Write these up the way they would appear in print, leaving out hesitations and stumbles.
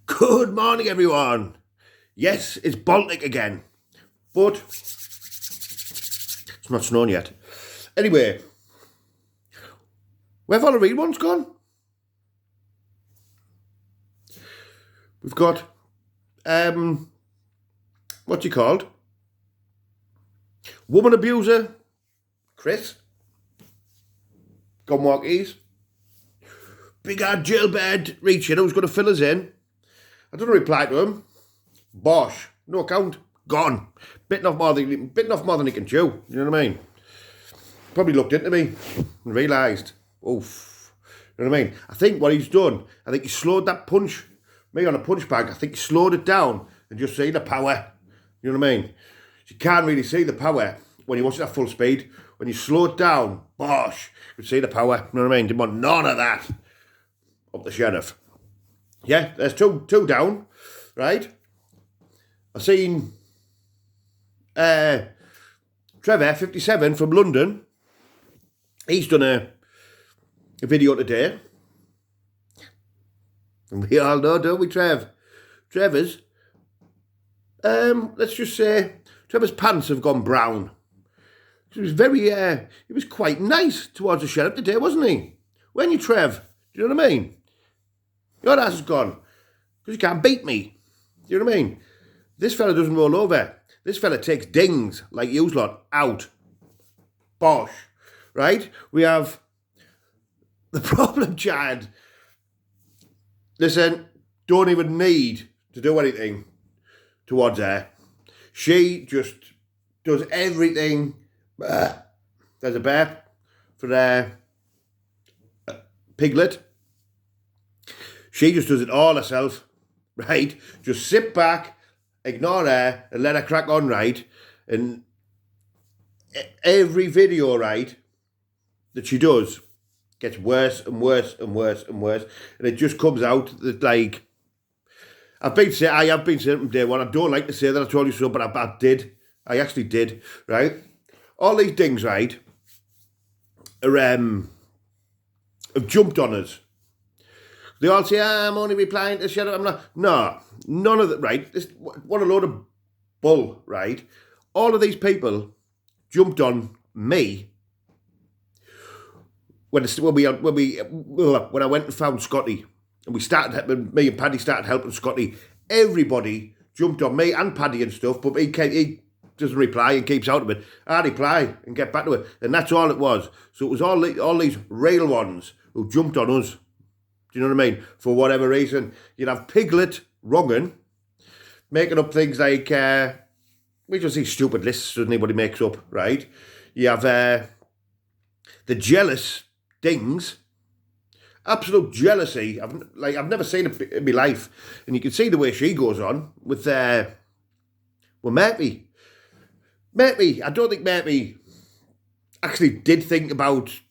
Good morning, everyone. Yes, it's Baltic again, but it's not snowing yet. Anyway, where have Halloween ones gone? We've got, what's he called? Woman abuser, Chris. Gone walkies. Big hard jailbird Richard, who's going to fill us in. I don't reply to him. Bosh, no account, gone. Bitten off more than he can chew. You know what I mean? Probably looked into me and realised, oof. You know what I mean? I think what he's done, I think he slowed that punch, me on a punch bag, I think he slowed it down and just see the power. You know what I mean? You can't really see the power when you watch it at full speed. When you slow it down, bosh, you can see the power. You know what I mean? Didn't want none of that up the sheriff. Yeah, there's two down, right? I seen Trevor, 57, from London. He's done a video today. And we all know, don't we, Trev? Trevor's, let's just say, Trevor's pants have gone brown. He was he was quite nice towards the sheriff today, wasn't he? Weren't you, Trev? Do you know what I mean? Your ass is gone, because you can't beat me. Do you know what I mean? This fella doesn't roll over. This fella takes dings like you lot out. Bosh. Right? We have the problem, Chad. Listen, don't even need to do anything towards her. She just does everything. There's a burp for their Piglet. She just does it all herself, right? Just sit back, ignore her, and let her crack on, right? And every video, right, that she does gets worse and worse and worse and worse. And it just comes out that, like, I have been saying from day one, I don't like to say that I told you so, but I did. I actually did, right? All these things, right, are, have jumped on us. They all say, I'm only replying to sheriff. I'm not. No, none of that, right? What a load of bull, right? All of these people jumped on me when I went and found Scotty, and me and Paddy started helping Scotty. Everybody jumped on me and Paddy and stuff, but he doesn't reply and keeps out of it. I reply and get back to it, and that's all it was. So it was all these real ones who jumped on us. Do you know what I mean? For whatever reason, you'd have Piglet wronging, making up things like, we just see stupid lists that anybody makes up, right? You have the jealous things, absolute jealousy. I've never seen it in my life, and you can see the way she goes on with Murphy. Murphy, I don't think Murphy actually did think about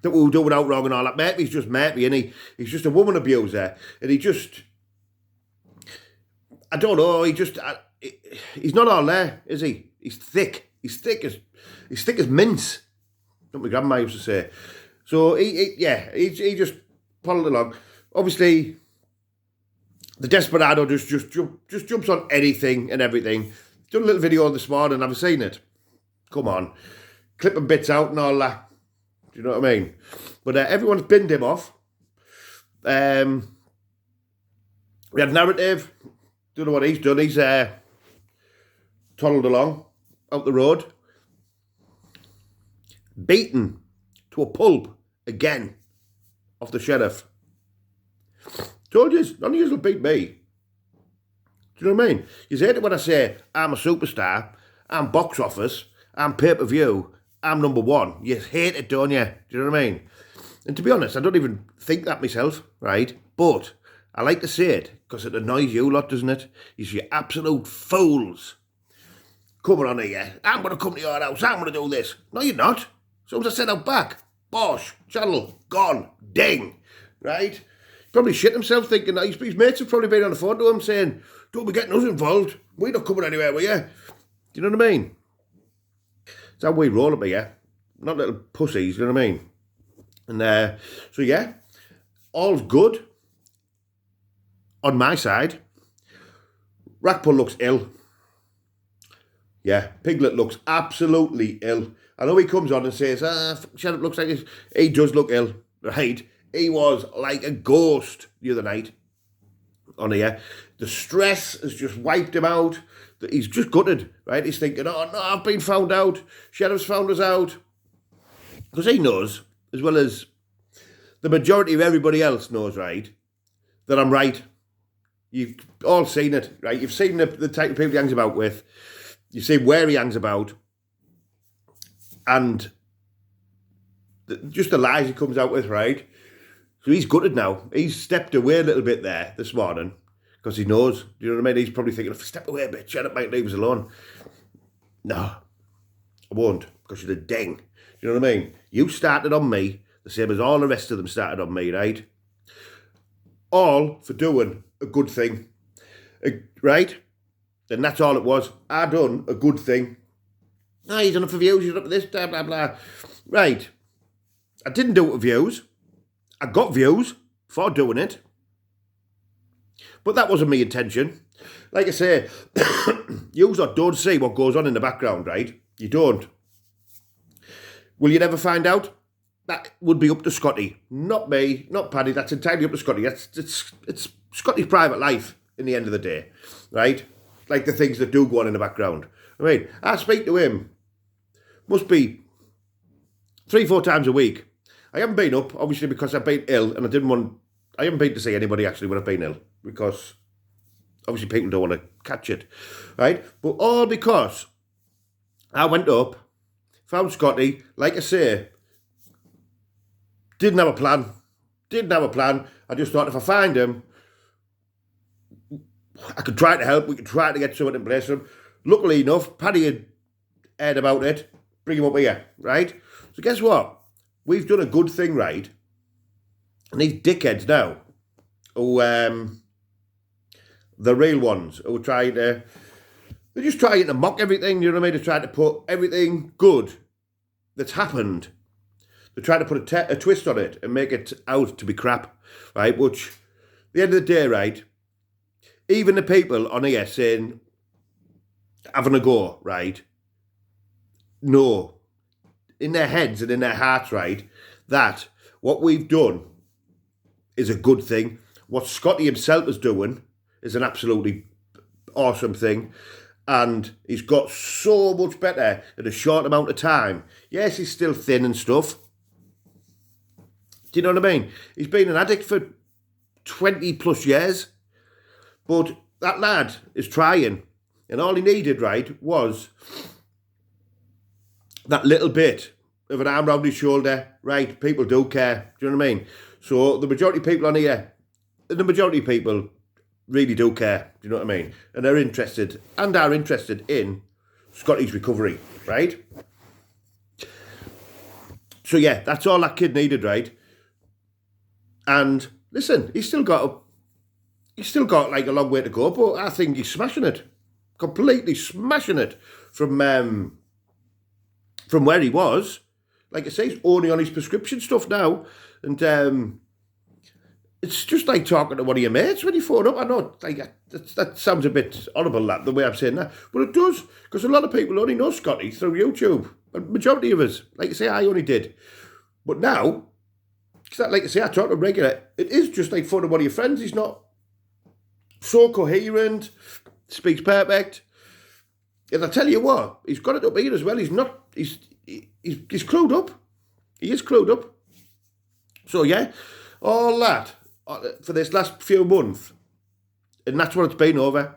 that we were doing out wrong and all that. Murphy's just Murphy, and he's just a woman abuser, and I don't know, he's not all there, is he? He's thick. He's thick as mince. That's what my grandma used to say. So he just followed along. Obviously, the desperado just jumps on anything and everything. Done a little video this morning. I've seen it. Come on, clipping bits out and all that. Do you know what I mean? But everyone's binned him off. We had Narrative. Don't know what he's done. He's toddled along out the road. Beaten to a pulp again off the sheriff. Told you, none of you will beat me. Do you know what I mean? You hate it when I say I'm a superstar, I'm box office, I'm pay-per-view, I'm number one. You hate it, don't you? Do you know what I mean? And to be honest, I don't even think that myself, right? But I like to say it because it annoys you a lot, doesn't it? You absolute fools coming on here. I'm going to come to your house. I'm going to do this. No, you're not. As soon as I said out back, bosh, channel, gone, ding, right? Probably shit himself thinking that his mates have probably been on the phone to him saying, don't be getting us involved. We're not coming anywhere with you. Do you know what I mean? It's how we roll up here. Not little pussies, you know what I mean? And so yeah, all's good. on my side, Rackpull looks ill. Yeah, Piglet looks absolutely ill. I know he comes on and says, Sheriff looks like he does look ill, right? He was like a ghost the other night on here. The stress has just wiped him out. He's just gutted, right? He's thinking, oh no, I've been found out. Sheriff's found us out. Because he knows, as well as the majority of everybody else knows, right, that I'm right. You've all seen it, right? You've seen the type of people he hangs about with. You've seen where he hangs about. And just the lies he comes out with, right? So he's gutted now. He's stepped away a little bit there this morning because he knows, you know what I mean? He's probably thinking, if I step away a bit, Sheriff might leave us alone. No, I won't, because you're a ding. You know what I mean? You started on me, the same as all the rest of them started on me, right? All for doing a good thing, right? Then that's all it was. I done a good thing. He's done it for views, he's done it for this, blah, blah, blah. Right. I didn't do it for views. I got views for doing it. But that wasn't my intention. Like I say, you don't see what goes on in the background, right? You don't. Will you never find out? That would be up to Scotty. Not me, not Paddy. That's entirely up to Scotty. It's Scotty's private life in the end of the day, right? Like the things that do go on in the background. I mean, I speak to him, must be 3-4 times a week. I haven't been up, obviously, because I've been ill, and I haven't been to see anybody actually when I've been ill, because obviously people don't want to catch it, right? But all because I went up, found Scotty, like I say, didn't have a plan. I just thought if I find him, I could try to help. We could try to get something in place for him. Luckily enough, Paddy had heard about it. Bring him up here, right? So guess what? We've done a good thing, right? And these dickheads now, who, the real ones, who are trying to, they're just trying to mock everything, you know what I mean? They're trying to put everything good that's happened, they're trying to put a twist on it and make it out to be crap, right? Which, at the end of the day, right, even the people on here saying, having a go, right, know, in their heads and in their hearts, right, that what we've done is a good thing. What Scotty himself is doing is an absolutely awesome thing. And he's got so much better in a short amount of time. Yes, he's still thin and stuff. Do you know what I mean? He's been an addict for 20 plus years. But that lad is trying. And all he needed, right, was that little bit of an arm round his shoulder. Right, people do care. Do you know what I mean? So the majority of people on here, the majority of people really do care. Do you know what I mean? And they're interested, and are interested in Scotty's recovery, right? So yeah, that's all that kid needed, right? And listen, he's still got like a long way to go, but I think he's smashing it, completely smashing it from where he was. Like I say, he's only on his prescription stuff now, and it's just like talking to one of your mates when you phone up. I know, like that sounds a bit horrible, that the way I'm saying that, but it does, because a lot of people only know Scotty through YouTube. A majority of us, like I say, I only did, but now, like I say, I talk to him regular. It is just like phoning one of your friends. He's not so coherent, speaks perfect. And I tell you what, he's got it up here as well. He's clued up. He is clued up. So yeah, all that for this last few months, and that's what it's been over.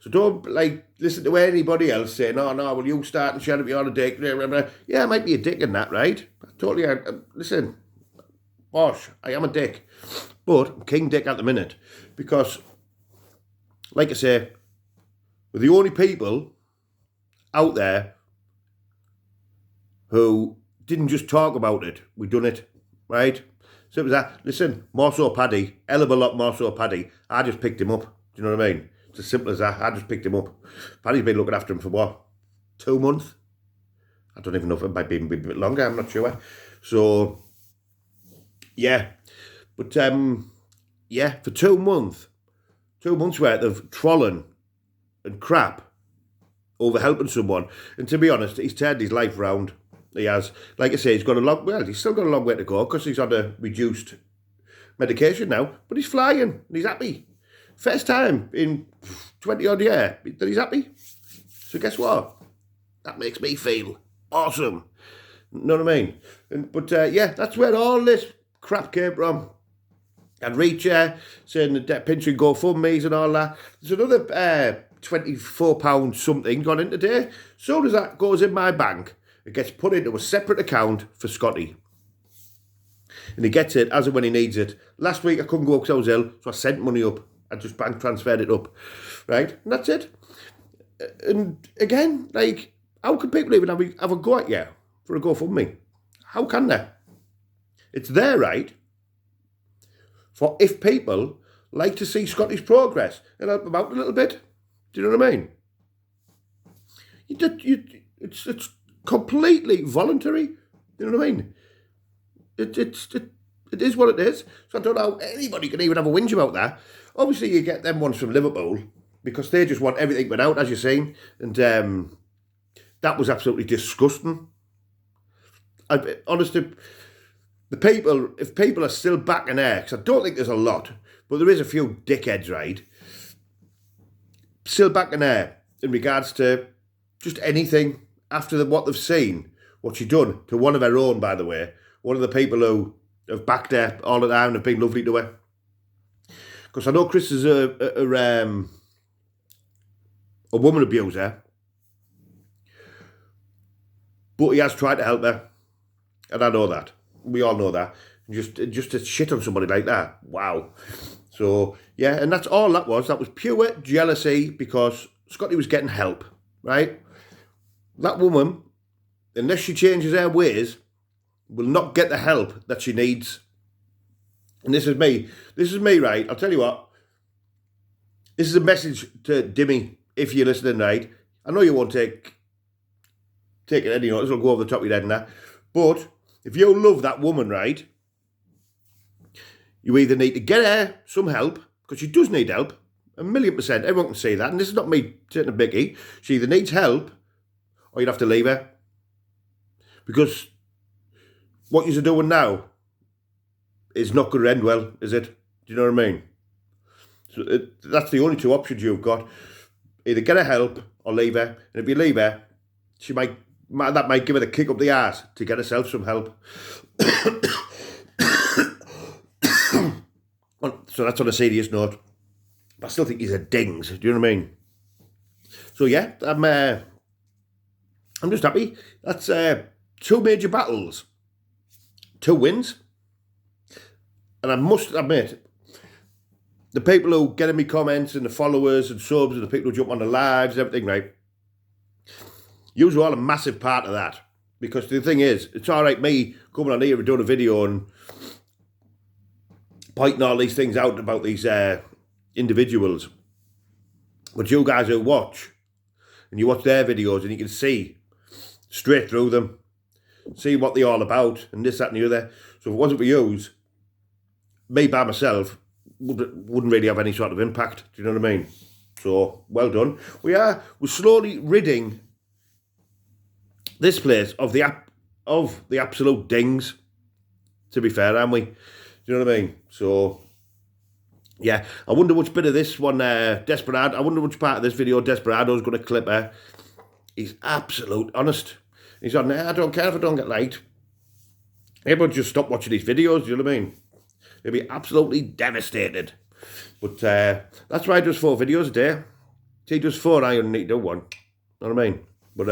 So don't like listen to anybody else saying, "Oh no, well you start and Sheriff, you're a dick." Yeah, I might be a dick in that, right? Totally. Listen, bosh, I am a dick, but I'm King Dick at the minute because, like I say, we're the only people out there who didn't just talk about it. We done it, right? So it was that. Listen, more so Paddy, hell of a lot more so Paddy. I just picked him up. Do you know what I mean? It's as simple as that. I just picked him up. Paddy's been looking after him for what? 2 months? I don't even know if it might be even a bit longer. I'm not sure. So, yeah. But, yeah, for 2 months. 2 months worth of trolling and crap over helping someone. And to be honest, he's turned his life round. He has. Like I say, he's still got a long way to go because he's on a reduced medication now, but he's flying and he's happy. First time in 20 odd years that he's happy. So guess what? That makes me feel awesome. Know what I mean? But yeah, that's where all this crap came from. And Reach saying that pinching GoFundMe's and all that. There's another £24 something gone in today. Soon as that goes in my bank, it gets put into a separate account for Scotty. And he gets it as and when he needs it. Last week I couldn't go because I was ill, so I sent money up. I just bank transferred it up. Right? And that's it. And again, like, how can people even have a go at you for a GoFundMe? How can they? It's there, right? For if people like to see Scotty's progress and help him out a little bit. Do you know what I mean? It's completely voluntary. You know what I mean? It is what it is. So I don't know how anybody can even have a whinge about that. Obviously, you get them ones from Liverpool because they just want everything went out, as you've seen. And that was absolutely disgusting. Honestly, if people are still backing there, because I don't think there's a lot, but there is a few dickheads, right? Still backing there in regards to just anything after what they've seen, what she's done to one of her own, by the way. One of the people who have backed her all the time and have been lovely to her. Because I know Chris is a woman abuser, but he has tried to help her, and I know that. We all know that. Just to shit on somebody like that, wow. So yeah, and that's all that was. That was pure jealousy because Scotty was getting help, right? That woman, unless she changes her ways, will not get the help that she needs. And this is me, right? I'll tell you what. This is a message to Dimmy, if you're listening, right? I know you won't take it any notice, it'll go over the top of your head and that. But if you love that woman, right, you either need to get her some help, because she does need help, 1,000,000%, everyone can see that, and this is not me taking a biggie. She either needs help, or you'd have to leave her. Because what you're doing now is not going to end well, is it? Do you know what I mean? So that's the only two options you've got. Either get her help, or leave her. And if you leave her, that might give her the kick up the arse to get herself some help. So that's on a serious note. But I still think he's a dings. Do you know what I mean? So yeah, I'm just happy. That's 2 major battles, 2 wins. And I must admit, the people who get in me comments and the followers and subs and the people who jump on the lives and everything, right? You are all a massive part of that. Because the thing is, it's all right me coming on here and doing a video and pointing all these things out about these individuals. But you guys who watch, and you watch their videos and you can see straight through them, see what they're all about, and this, that and the other. So if it wasn't for yous, me by myself wouldn't really have any sort of impact. Do you know what I mean? So, well done. We're slowly ridding this place of the absolute dings, to be fair, aren't we? Do you know what I mean? So, yeah, I wonder which bit of this one, Desperado, I wonder which part of this video Desperado's going to clip her. He's absolute honest. He's on there, I don't care if I don't get liked. Everyone just stop watching these videos, do you know what I mean? They'll be absolutely devastated. But that's why I does 4 videos a day. See, he does 4, I only need to do 1. Know what I mean? But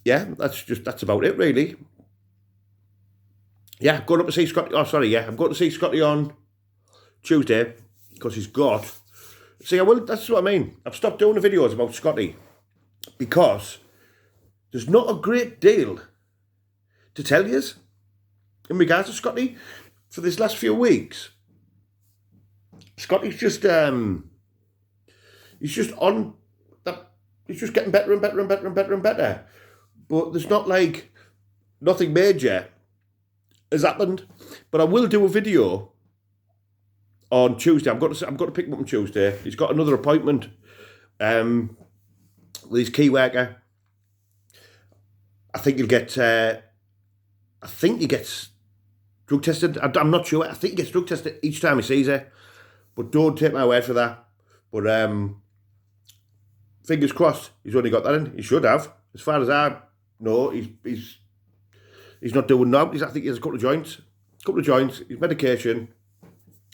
yeah, that's about it really. Yeah, going up to see Scotty. Oh, sorry, yeah, I'm going to see Scotty on Tuesday because he's got. See, that's what I mean. I've stopped doing the videos about Scotty because there's not a great deal to tell you in regards to Scotty for this last few weeks. Scotty's just he's just on that. He's just getting better and better and better and better and better. But there's not like nothing major has happened. But I will do a video on Tuesday. I'm going to pick him up on Tuesday. He's got another appointment with his key worker. I think he gets drug tested. I'm not sure. I think he gets drug tested each time he sees her. But don't take my word for that. But fingers crossed, he's only got that in. He should have. As far as I know, he's not doing now. I think he has a couple of joints. His medication.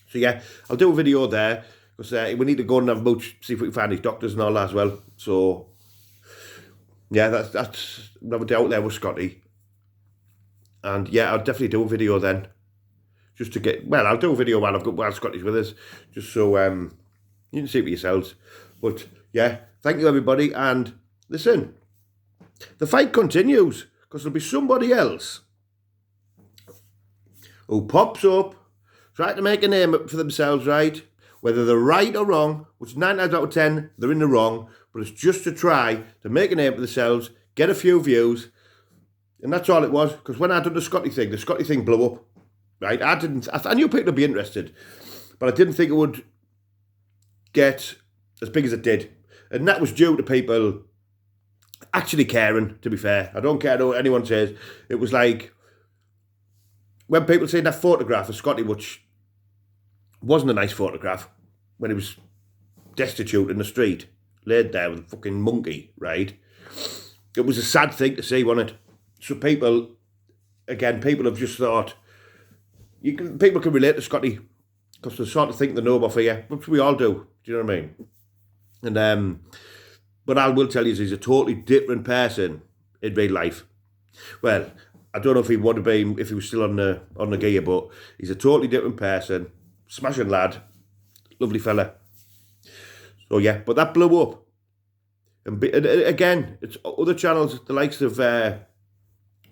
So yeah, I'll do a video there because we need to go and have a mooch, see if we can find his doctors and all that as well. So yeah, that's another day out there with Scotty. And yeah, I'll definitely do a video then. Just to get, well, I'll do a video while Scotty's with us, just so you can see it for yourselves. But yeah, thank you everybody, and listen, the fight continues, because there'll be somebody else who pops up, trying to make a name for themselves, right? Whether they're right or wrong, which 9 times out of 10, they're in the wrong, but it's just to try to make a name for themselves, get a few views, and that's all it was, because when I done the Scotty thing blew up. Right, I knew people would be interested, but I didn't think it would get as big as it did. And that was due to people actually caring, to be fair. I don't care what anyone says. It was like, when people say that photograph of Scotty, which wasn't a nice photograph, when he was destitute in the street, laid there with a fucking monkey, right? It was a sad thing to see, wasn't it? So people have just thought, people can relate to Scotty because they sort of think they know about fear, which we all do. Do you know what I mean? And but I will tell you, he's a totally different person in real life. Well, I don't know if he would have been if he was still on the gear, but he's a totally different person. Smashing lad, lovely fella. So yeah, but that blew up. And again, it's other channels, the likes of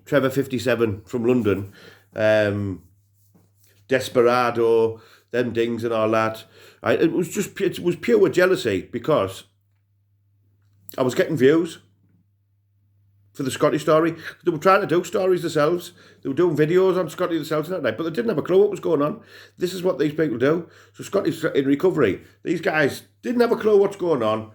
Trevor 57 from London. Desperado, them dings and all that. It was pure jealousy because I was getting views for the Scotty story. They were trying to do stories themselves. They were doing videos on Scotty themselves that night, but they didn't have a clue what was going on. This is what these people do. So Scotty's in recovery. These guys didn't have a clue what's going on.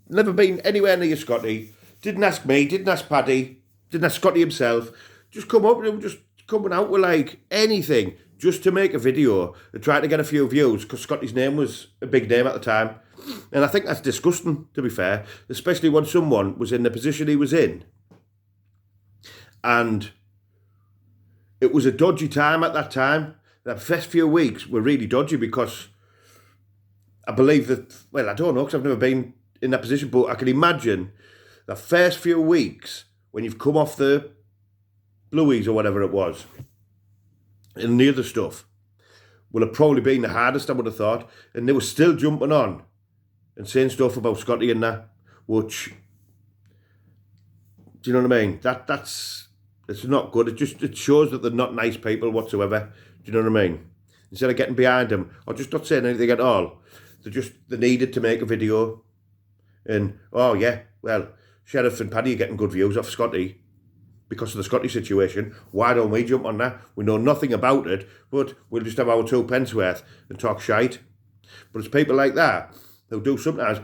Never been anywhere near Scotty. Didn't ask me, didn't ask Paddy, didn't ask Scotty himself. Just come up and just coming out with like anything just to make a video and try to get a few views because Scotty's name was a big name at the time. And I think that's disgusting, to be fair, especially when someone was in the position he was in. And it was a dodgy time at that time. The first few weeks were really dodgy because I believe that, well, I don't know because I've never been in that position, but I can imagine the first few weeks when you've come off the Blueies or whatever it was, and the other stuff will have probably been the hardest, I would have thought. And they were still jumping on and saying stuff about Scotty and that, which, do you know what I mean? It's not good. It shows that they're not nice people whatsoever. Do you know what I mean? Instead of getting behind them or just not saying anything at all, they needed to make a video. And, oh yeah, well, Sheriff and Paddy are getting good views off Scotty because of the Scotty situation. Why don't we jump on that? We know nothing about it, but we'll just have our 2 pence worth and talk shite. But it's people like that who do sometimes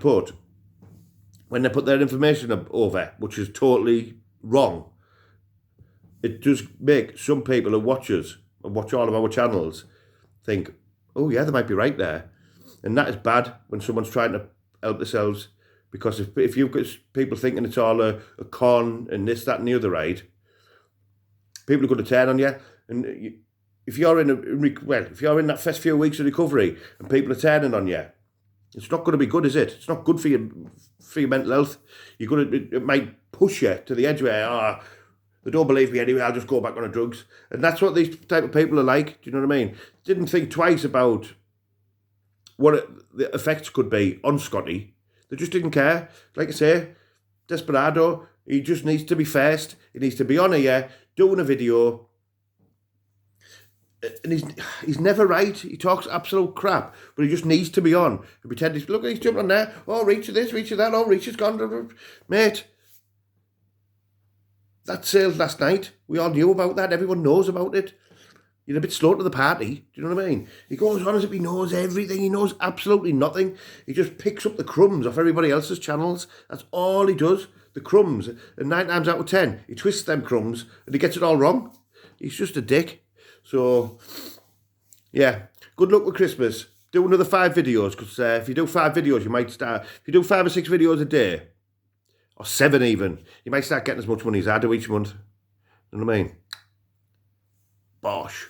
when they put their information over, which is totally wrong, it does make some people who watch us and watch all of our channels think, oh yeah, they might be right there. And that is bad when someone's trying to help themselves, because if you've got people thinking it's all a con and this, that and the other, right, people are going to turn on you. And if you're in that first few weeks of recovery and people are turning on you, it's not going to be good, is it? It's not good for your mental health. It might push you to the edge where, they don't believe me anyway, I'll just go back on the drugs. And that's what these type of people are like. Do you know what I mean? Didn't think twice about what the effects could be on Scotty. They just didn't care. Like I say, Desperado, he just needs to be first. He needs to be on here, doing a video. And he's never right. He talks absolute crap, but he just needs to be on. And pretend he's, look, he's jumping on there. Oh, reach of this, reach of that. Oh, reach has gone. Mate, that sailed last night. We all knew about that. Everyone knows about it. You're a bit slow to the party. Do you know what I mean? He goes on as if he knows everything. He knows absolutely nothing. He just picks up the crumbs off everybody else's channels. That's all he does. The crumbs. And 9 times out of 10, he twists them crumbs and he gets it all wrong. He's just a dick. So, yeah. Good luck with Christmas. Do another 5 videos, because if you do 5 videos, you might start... If you do 5 or 6 videos a day, or 7 even, you might start getting as much money as I do each month. You know what I mean? Bosh.